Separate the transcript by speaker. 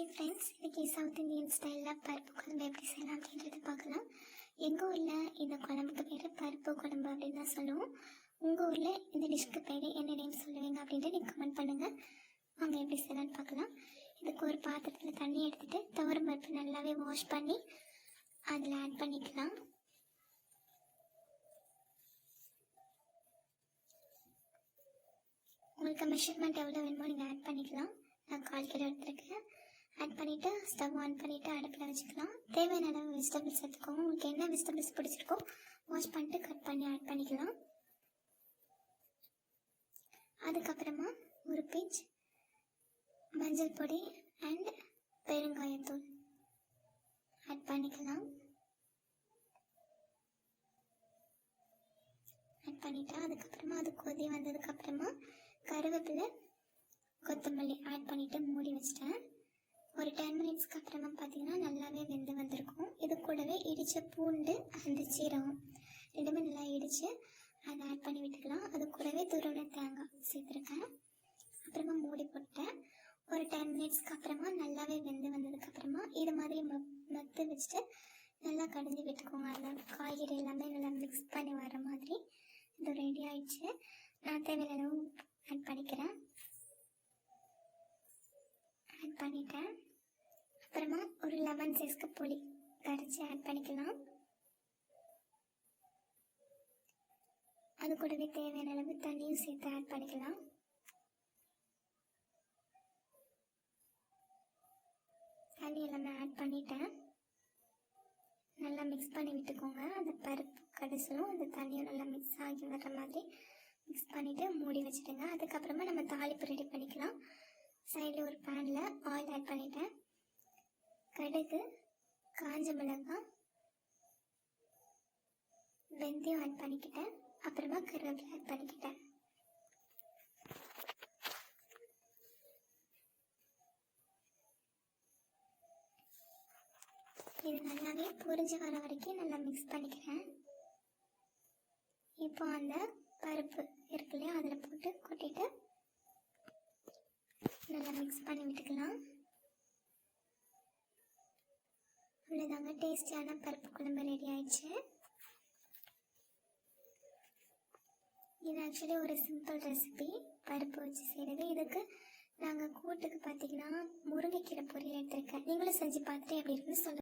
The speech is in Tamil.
Speaker 1: ஹாய் ஃப்ரெண்ட்ஸ், இன்றைக்கி சவுத் இந்தியன் ஸ்டைலில் பருப்பு குழம்பு எப்படி செய்யலாம் அப்படின்றது பார்க்கலாம். எங்கள் ஊரில் இந்த குழம்புக்கு பேர் பருப்பு குழம்பு அப்படின்னு தான் சொல்லுவோம். உங்கள் ஊரில் இந்த டிஷ்க்கு பேர் என்ன நேம் சொல்லுவீங்க அப்படின்ட்டு நீங்கள் கமெண்ட் பண்ணுங்கள். அவங்க எப்படி செய்யலான்னு பார்க்கலாம். இதுக்கு ஒரு பாத்திரத்தில் தண்ணி எடுத்துகிட்டு துவரம் பருப்பு நல்லாவே வாஷ் பண்ணி அதில் ஆட் பண்ணிக்கலாம். உங்களுக்கு மெஷர்மெண்ட் எவ்வளோ வேணுமோ நீங்கள் ஆட் பண்ணிக்கலாம். நான் 1/4 கிலோ எடுத்துருக்கேன். ஆட் பண்ணிவிட்டு ஸ்டவ் ஆன் பண்ணிவிட்டு அடுப்பில் வச்சுக்கலாம். தேவையான அளவு வெஜிடபிள்ஸ் எடுத்துக்கோங்க. உங்களுக்கு என்ன வெஜிடபிள்ஸ் பிடிச்சிருக்கோ வாஷ் பண்ணிட்டு கட் பண்ணி ஆட் பண்ணிக்கலாம். அதுக்கப்புறமா ஒரு பிஞ்ச் மஞ்சள் பொடி அண்ட் பெருங்காயத்தூள் ஆட் பண்ணிக்கலாம். ஆட் பண்ணிவிட்டு அதுக்கப்புறமா அது கொதி வந்ததுக்கப்புறமா கருவேப்பிலை கொத்தமல்லி ஆட் பண்ணிவிட்டு மூடி வச்சிட்டேன். ஒரு 10 மினிட்ஸ்க்கு அப்புறமா பார்த்தீங்கன்னா நல்லாவே வெந்து வந்திருக்கும். இது கூடவே இடித்த பூண்டு அந்த சீரகம் ரெண்டுமே நல்லா இடித்து அதை ஆட் பண்ணி விட்டுக்கலாம். அது கூடவே துருவின தேங்காய் சேர்த்துருக்கேன். அப்புறமா மூடி போட்டேன். ஒரு 10 மினிட்ஸ்க்கு அப்புறமா நல்லாவே வெந்து வந்ததுக்கப்புறமா இது மாதிரி மத்து வச்சுட்டு நல்லா கடைஞ்சி விட்டுக்கோங்க. அந்த காய்கறி எல்லாமே நல்லா மிக்ஸ் பண்ணி வர மாதிரி இது ரெடி ஆயிடுச்சு. நான் தேவையான அளவு ஆட் பண்ணிக்கிறேன். ஆட் பண்ணிட்டேன். அப்புறமா ஒரு லெமன் சைஸ்க்கு புளி கரைச்சி ஆட் பண்ணிக்கலாம். அது கூடவே தேவையான அளவு தண்ணியும் சேர்த்து ஆட் பண்ணிக்கலாம். தண்ணி எல்லாமே ஆட் பண்ணிட்டேன். நல்லா மிக்ஸ் பண்ணி விட்டுக்கோங்க. அந்த பருப்பு கடைசிலும் அந்த தண்ணியும் நல்லா மிக்ஸ் ஆகி வர்ற மாதிரி மிக்ஸ் பண்ணிவிட்டு மூடி வச்சுடுங்க. அதுக்கப்புறமா நம்ம தாளிப்பு ரெடி பண்ணிக்கலாம். சைடில் ஒரு பேனில் ஆயில் ஆட் பண்ணிட்டேன். கடுகு, காஞ்ச மிளகாய், வெந்தயம் ஆட் பண்ணிக்கிட்டேன். அப்புறமா கருவேப்பிலை ஆட் பண்ணிக்கிட்டேன். இது நல்லாவே பொரிஞ்சு வர வரைக்கும் நல்லா மிக்ஸ் பண்ணிக்கிறேன். இப்போ அந்த பருப்பு இருக்கு இல்லையா, அதில் போட்டு கொட்டிட்டு நல்லா மிக்ஸ் பண்ணி விட்டுக்கலாம். அவ்வளோதாங்க, டேஸ்டியான பருப்பு குழம்பு ரெடி ஆயிடுச்சு. இது ஆக்சுவலி ஒரு சிம்பிள் ரெசிபி, பருப்பு வச்சு செய்கிறது. இதுக்கு நாங்கள் கூட்டுக்கு பார்த்தீங்கன்னா முருங்கைக்கீரை பொரியல் எடுத்திருக்கேன். நீங்களும் செஞ்சு பார்த்துட்டு எப்படி இருக்குன்னு சொல்லுங்கள்.